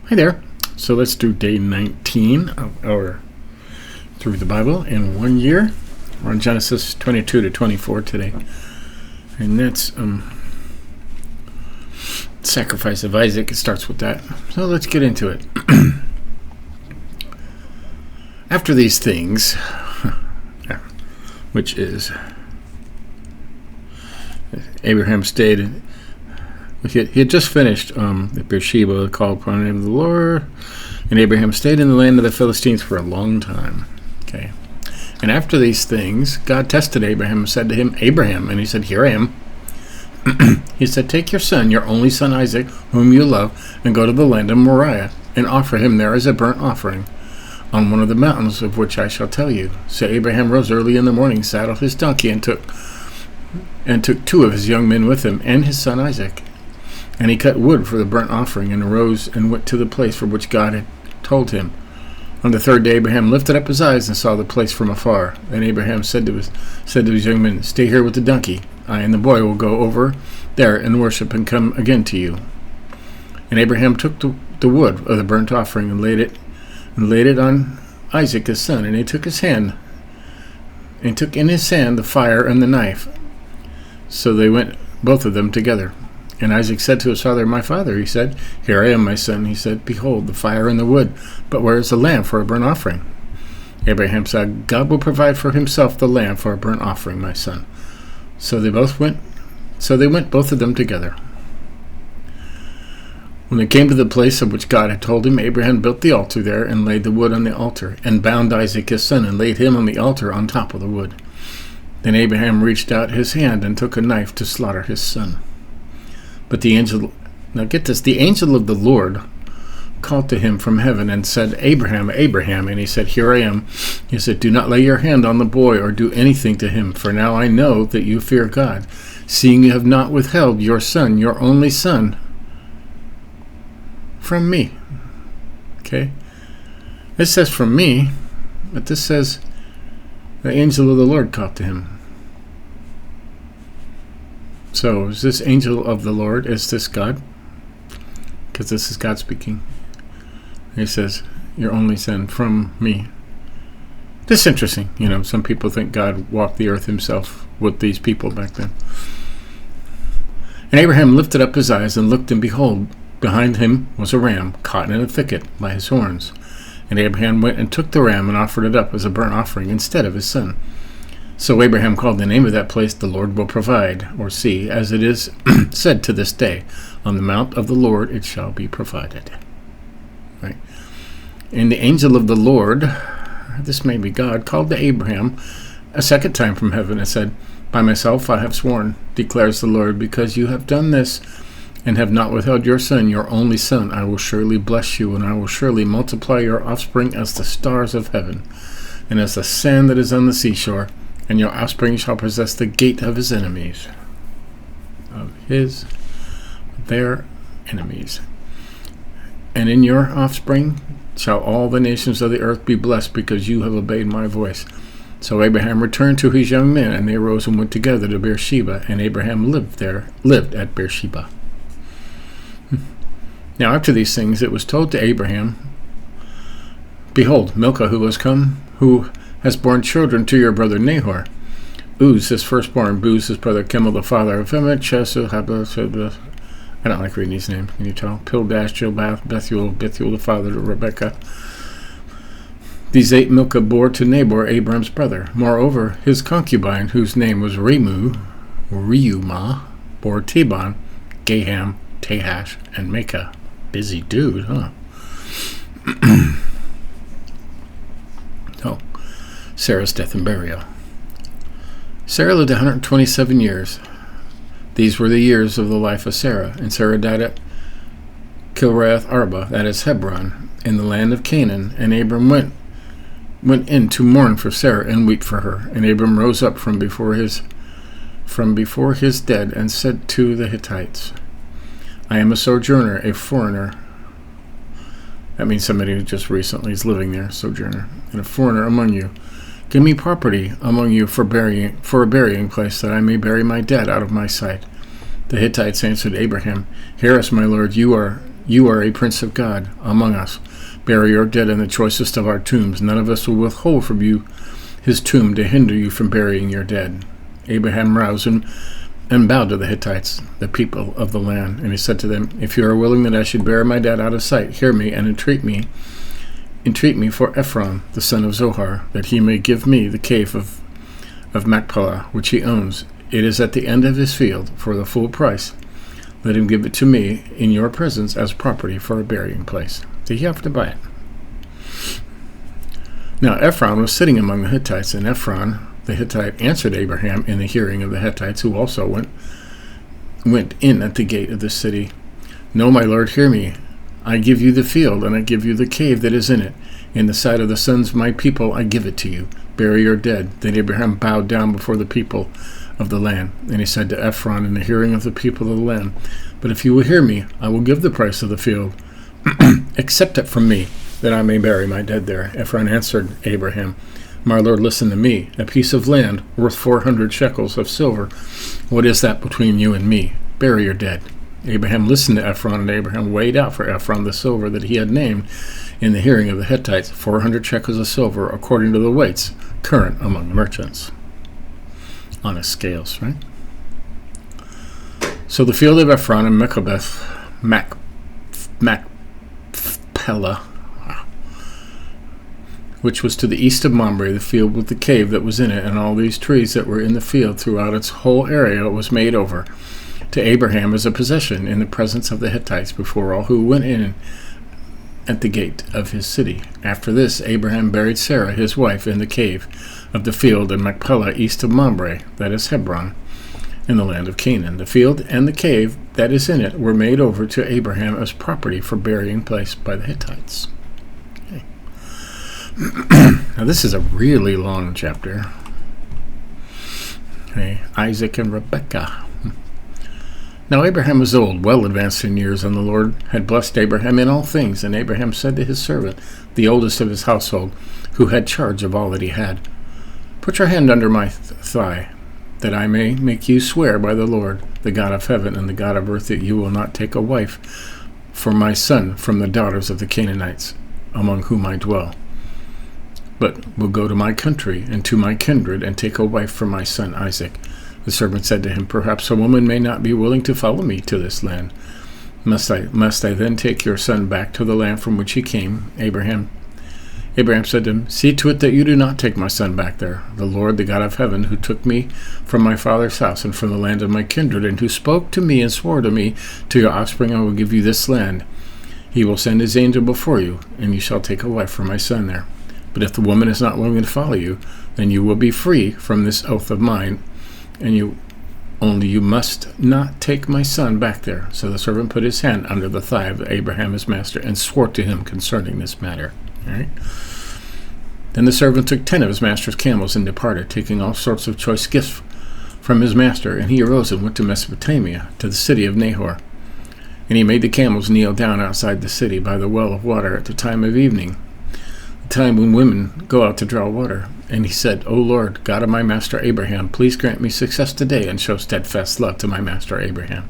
Hi there. So let's do day 19 of our Through the Bible in 1 year. We're on Genesis 22 to 24 today. And that's sacrifice of Isaac. It starts with that. So let's get into it. After these things, which is Abraham stayed. He had just finished at Beersheba, called upon the name of the Lord, and Abraham stayed in the land of the Philistines for a long time. Okay, and after these things, God tested Abraham and said to him, Abraham, and he said, Here I am. He said, Take your son, your only son Isaac, whom you love, and go to the land of Moriah, and offer him there as a burnt offering on one of the mountains of which I shall tell you. So Abraham rose early in the morning, saddled his donkey, and took two of his young men with him, and his son Isaac. And he cut wood for the burnt offering, and arose and went to the place for which God had told him. On the third day Abraham lifted up his eyes and saw the place from afar. Then Abraham said to his young men, Stay here with the donkey. I and the boy will go over there and worship and come again to you. And Abraham took the wood of the burnt offering and laid it on Isaac his son. And he took in his hand the fire and the knife. So they went both of them together. And Isaac said to his father, My father, he said. Here I am, my son. He said, Behold, the fire and the wood, but where is the lamb for a burnt offering? Abraham said, God will provide for himself the lamb for a burnt offering, my son. So they went both of them together. When they came to the place of which God had told him, Abraham built the altar there and laid the wood on the altar, and bound Isaac his son, and laid him on the altar on top of the wood. Then Abraham reached out his hand and took a knife to slaughter his son. But the angel of the Lord called to him from heaven and said, Abraham, Abraham. And he said, Here I am. He said, Do not lay your hand on the boy or do anything to him, for now I know that you fear God, seeing you have not withheld your son, your only son, from me. Okay? This says from me, but this says the angel of the Lord called to him. So, is this angel of the Lord, is this God? Because this is God speaking. He says, your only son from me. This is interesting. Some people think God walked the earth himself with these people back then. And Abraham lifted up his eyes and looked, and behold, behind him was a ram caught in a thicket by his horns. And Abraham went and took the ram and offered it up as a burnt offering instead of his son. So Abraham called the name of that place, The Lord Will Provide, or see, as it is said to this day, On the mount of the Lord it shall be provided. Right? And the angel of the Lord, this may be God, called to Abraham a second time from heaven and said, By myself I have sworn, declares the Lord, because you have done this and have not withheld your son, your only son, I will surely bless you, and I will surely multiply your offspring as the stars of heaven, and as the sand that is on the seashore. And your offspring shall possess the gate of his enemies. Their enemies. And in your offspring shall all the nations of the earth be blessed, because you have obeyed my voice. So Abraham returned to his young men, and they arose and went together to Beersheba, and Abraham lived at Beersheba. Now after these things it was told to Abraham, Behold, Milcah, who has borne children to your brother Nahor. Uz, his firstborn, Buz, his brother, Chemel, the father of Hemet, Chesu, I don't like reading these names, can you tell? Pildash, Jilbath, Bethuel, the father of Rebekah. These 8 Milcah bore to Nahor, Abraham's brother. Moreover, his concubine, whose name was Reumah, bore Teban, Gaham, Tahash, and Maacah. Busy dude, huh? Sarah's death and burial. Sarah lived 127 years. These were the years of the life of Sarah. And Sarah died at Kiriath Arba, that is Hebron, in the land of Canaan. And Abram went in to mourn for Sarah and weep for her. And Abram rose up from before his dead, and said to the Hittites, I am a sojourner, a foreigner. That means somebody who just recently is living there, sojourner, and a foreigner among you. Give me property among you for a burying place, that I may bury my dead out of my sight. The Hittites answered Abraham, Hear us, my lord, you are You are a prince of God among us. Bury your dead in the choicest of our tombs. None of us will withhold from you his tomb to hinder you from burying your dead." Abraham roused and bowed to the Hittites, the people of the land. And he said to them, "If you are willing that I should bury my dead out of sight, hear me and entreat me for Ephron, the son of Zohar, that he may give me the cave of Machpelah, which he owns. It is at the end of his field, for the full price. Let him give it to me in your presence as property for a burying place." So you have to buy it. Now Ephron was sitting among the Hittites, and Ephron the Hittite answered Abraham in the hearing of the Hittites, who also went in at the gate of the city. "No, my lord, hear me. I give you the field, and I give you the cave that is in it. In the sight of the sons of my people, I give it to you. Bury your dead." Then Abraham bowed down before the people of the land, and he said to Ephron in the hearing of the people of the land, "But if you will hear me, I will give the price of the field. Accept it from me, that I may bury my dead there." Ephron answered Abraham, "My lord, listen to me. A piece of land worth 400 shekels of silver. What is that between you and me? Bury your dead." Abraham listened to Ephron, and Abraham weighed out for Ephron the silver that he had named in the hearing of the Hittites, 400 shekels of silver, according to the weights current among the merchants. Honest scales, right? So the field of Ephron and Machpelah, which was to the east of Mamre, the field with the cave that was in it, and all these trees that were in the field throughout its whole area, was made over to Abraham as a possession in the presence of the Hittites before all who went in at the gate of his city. After this, Abraham buried Sarah, his wife, in the cave of the field in Machpelah, east of Mamre, that is Hebron, in the land of Canaan. The field and the cave that is in it were made over to Abraham as property for burying place by the Hittites. Okay. Now this is a really long chapter. Okay. Isaac and Rebekah. Now Abraham was old, well advanced in years, and the Lord had blessed Abraham in all things. And Abraham said to his servant, the oldest of his household, who had charge of all that he had, "Put your hand under my thigh, that I may make you swear by the Lord, the God of heaven and the God of earth, that you will not take a wife for my son from the daughters of the Canaanites, among whom I dwell, but will go to my country and to my kindred, and take a wife for my son Isaac." The servant said to him, "Perhaps a woman may not be willing to follow me to this land. Must I then take your son back to the land from which he came?" Abraham said to him, "See to it that you do not take my son back there. The Lord, the God of heaven, who took me from my father's house and from the land of my kindred, and who spoke to me and swore to me, to your offspring I will give you this land. He will send his angel before you, and you shall take a wife for my son there. But if the woman is not willing to follow you, then you will be free from this oath of mine, and you must not take my son back there." So the servant put his hand under the thigh of Abraham his master, and swore to him concerning this matter. All right. Then the servant took 10 of his master's camels and departed, taking all sorts of choice gifts from his master. And he arose and went to Mesopotamia, to the city of Nahor. And he made the camels kneel down outside the city by the well of water at the time of evening, the time when women go out to draw water. And he said, "O Lord, God of my master Abraham, please grant me success today, and show steadfast love to my master Abraham.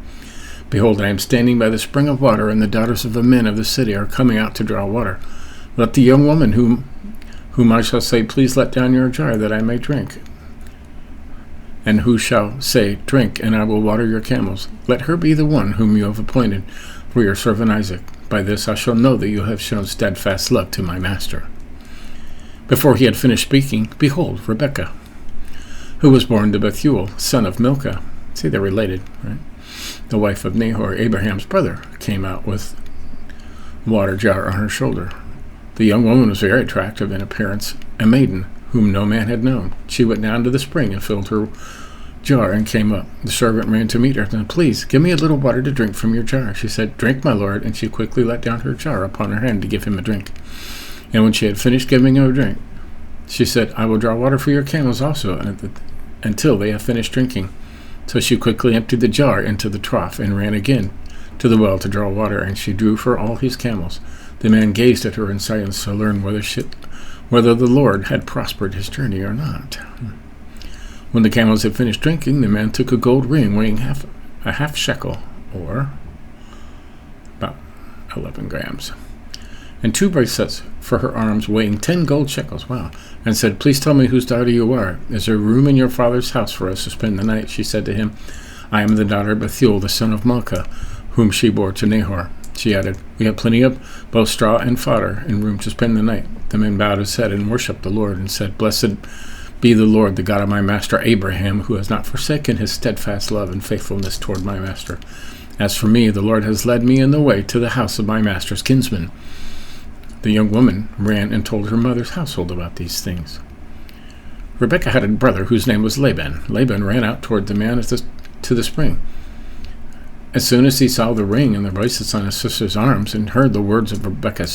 Behold, I am standing by the spring of water, and the daughters of the men of the city are coming out to draw water. Let the young woman whom I shall say, 'Please let down your jar, that I may drink,' and who shall say, 'Drink, and I will water your camels,' let her be the one whom you have appointed for your servant Isaac. By this I shall know that you have shown steadfast love to my master." Before he had finished speaking, behold, Rebekah, who was born to Bethuel, son of Milcah, see, they're related, right? The wife of Nahor, Abraham's brother, came out with a water jar on her shoulder. The young woman was very attractive in appearance, a maiden whom no man had known. She went down to the spring and filled her jar and came up. The servant ran to meet her and said, "Please, give me a little water to drink from your jar." She said, "Drink, my lord," and she quickly let down her jar upon her hand to give him a drink. And when she had finished giving him a drink, she said, "I will draw water for your camels also until they have finished drinking." So she quickly emptied the jar into the trough and ran again to the well to draw water, and she drew for all his camels. The man gazed at her in silence to learn whether the Lord had prospered his journey or not. When the camels had finished drinking, the man took a gold ring weighing a half shekel, or about 11 grams. And 2 bracelets for her arms weighing 10 gold shekels. Wow. And said, please tell me whose daughter you are. Is there room in your father's house for us to spend the night? She said to him, I am the daughter of Bethuel, the son of Milcah, whom she bore to Nahor. She added, we have plenty of both straw and fodder and room to spend the night. The man bowed his head and worshipped the Lord and said, blessed be the Lord, the God of my master Abraham, who has not forsaken his steadfast love and faithfulness toward my master. As for me, the Lord has led me in the way to the house of my master's kinsman. The young woman ran and told her mother's household about these things. Rebekah had a brother whose name was Laban. Laban ran out toward the man to the spring. As soon as he saw the ring and the bracelets on his sister's arms and heard the words of Rebekah,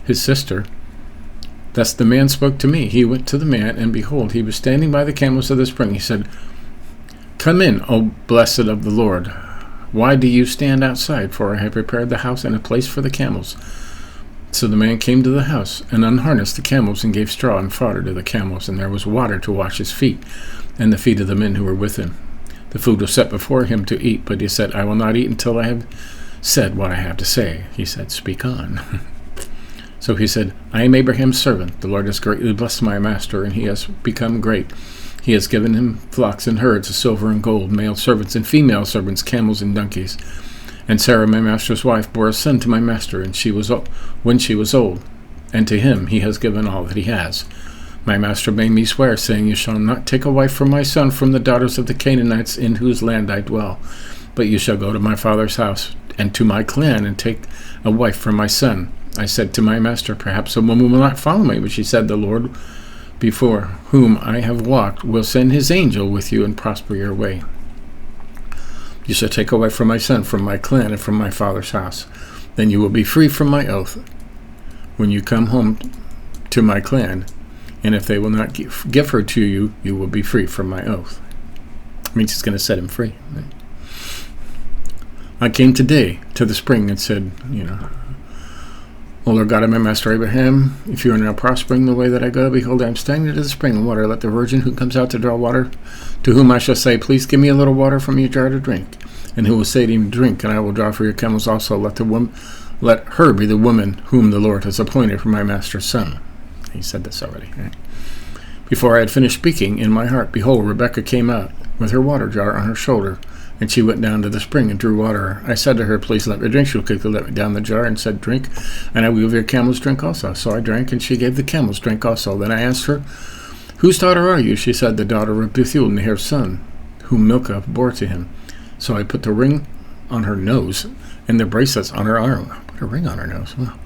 his sister, thus the man spoke to me. He went to the man, and behold, he was standing by the camels of the spring. He said, come in, O blessed of the Lord. Why do you stand outside? For I have prepared the house and a place for the camels. So the man came to the house and unharnessed the camels and gave straw and fodder to the camels, and there was water to wash his feet and the feet of the men who were with him. The food was set before him to eat, but he said, I will not eat until I have said what I have to say. He said, speak on. So he said, I am Abraham's servant. The Lord has greatly blessed my master, and he has become great. He has given him flocks and herds of silver and gold, male servants and female servants, camels and donkeys. And Sarah, my master's wife, bore a son to my master, and when she was old, and to him he has given all that he has. My master made me swear, saying, you shall not take a wife for my son from the daughters of the Canaanites in whose land I dwell, but you shall go to my father's house and to my clan and take a wife for my son. I said to my master, perhaps a woman will not follow me, but she said, the Lord before whom I have walked will send his angel with you and prosper your way. You shall take a wife for my son from my clan and from my father's house. Then you will be free from my oath when you come home to my clan, and if they will not give her to you, you will be free from my oath. It means he's going to set him free. Right? I came today to the spring and said, O Lord God of my master Abraham, if you are now prospering the way that I go, behold, I am standing at the spring of water. Let the virgin who comes out to draw water, to whom I shall say, please give me a little water from your jar to drink, and who will say to him, drink, and I will draw for your camels also. Let her be the woman whom the Lord has appointed for my master's son. He said this already. Right? Before I had finished speaking in my heart, behold, Rebekah came out with her water jar on her shoulder, and she went down to the spring and drew water. I said to her, please let me drink. She quickly let me down the jar and said, drink, and I will give your camels drink also. So I drank, and she gave the camels drink also. Then I asked her, whose daughter are you? She said, the daughter of Bethuel, Nahor's son, whom Milcah bore to him. So I put the ring on her nose and the bracelets on her arm. I put a ring on her nose. Wow.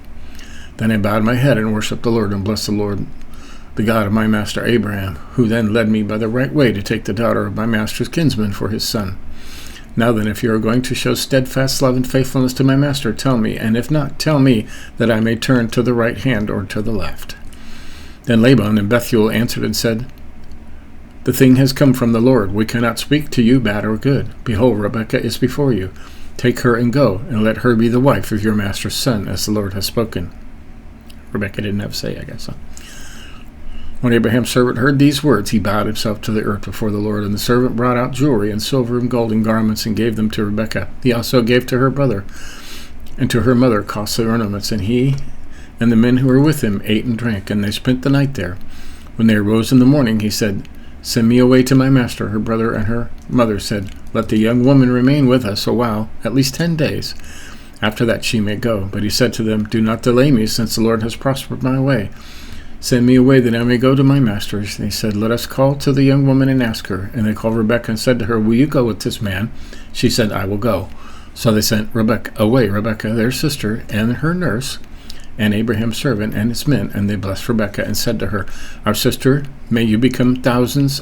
Then I bowed my head and worshipped the Lord and blessed the Lord, the God of my master Abraham, who then led me by the right way to take the daughter of my master's kinsman for his son. Now then, if you are going to show steadfast love and faithfulness to my master, tell me, and if not, tell me, that I may turn to the right hand or to the left. Then Laban and Bethuel answered and said, the thing has come from the Lord. We cannot speak to you bad or good. Behold, Rebekah is before you. Take her and go, and let her be the wife of your master's son, as the Lord has spoken. Rebekah didn't have a say, I guess. Huh? When Abraham's servant heard these words, he bowed himself to the earth before the Lord, and the servant brought out jewelry and silver and gold and garments and gave them to Rebekah. He also gave to her brother and to her mother costly ornaments, and he and the men who were with him ate and drank, and they spent the night there. When they arose in the morning, he said, send me away to my master. Her brother and her mother said, let the young woman remain with us a while, at least 10 days. After that she may go. But he said to them, do not delay me, since the Lord has prospered my way. Send me away that I may go to my masters. They said, let us call to the young woman and ask her. And they called Rebekah and said to her, will you go with this man? She said, I will go. So they sent Rebekah, their sister, and her nurse, and Abraham's servant and his men, and they blessed Rebekah and said to her, our sister, may you become thousands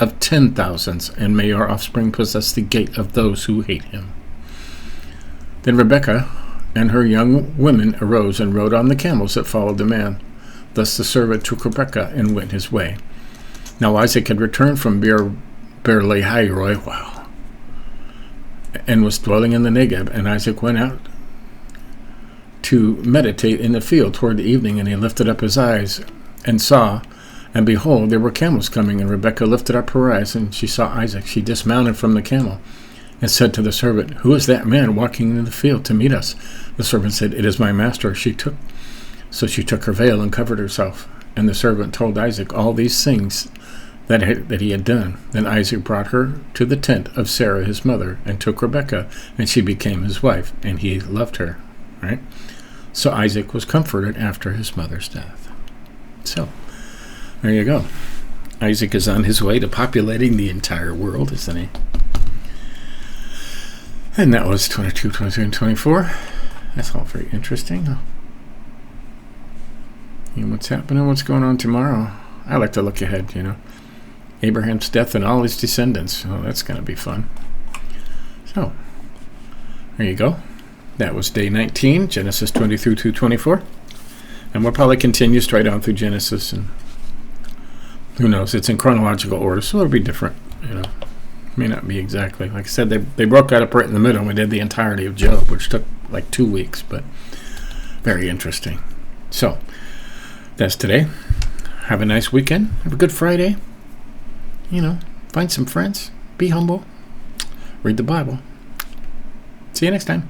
of 10,000s, and may your offspring possess the gate of those who hate him. Then Rebekah and her young women arose and rode on the camels that followed the man. Thus the servant took Rebekah and went his way. Now Isaac had returned from Beer-lahai-roi, and was dwelling in the Negeb, and Isaac went out to meditate in the field toward the evening, and he lifted up his eyes and saw, and behold, there were camels coming, and Rebekah lifted up her eyes, and she saw Isaac. She dismounted from the camel and said to the servant, who is that man walking in the field to meet us? The servant said, "It is my master." So she took her veil and covered herself. And the servant told Isaac all these things that he had done. Then Isaac brought her to the tent of Sarah his mother, and took Rebekah, and she became his wife, and he loved her. Right? So Isaac was comforted after his mother's death. So, there you go. Isaac is on his way to populating the entire world, isn't he? And that was 22, 23, and 24. That's all very interesting. And what's happening? What's going on tomorrow? I like to look ahead, Abraham's death and all his descendants. Oh, that's going to be fun. So, there you go. That was day 19, Genesis 23 to 24. And we'll probably continue straight on through Genesis. And who knows? It's in chronological order, so it'll be different. May not be exactly. Like I said, they broke out up right in the middle, and we did the entirety of Job, which took like 2 weeks, but very interesting. So, that's today. Have a nice weekend. Have a good Friday. Find some friends. Be humble. Read the Bible. See you next time.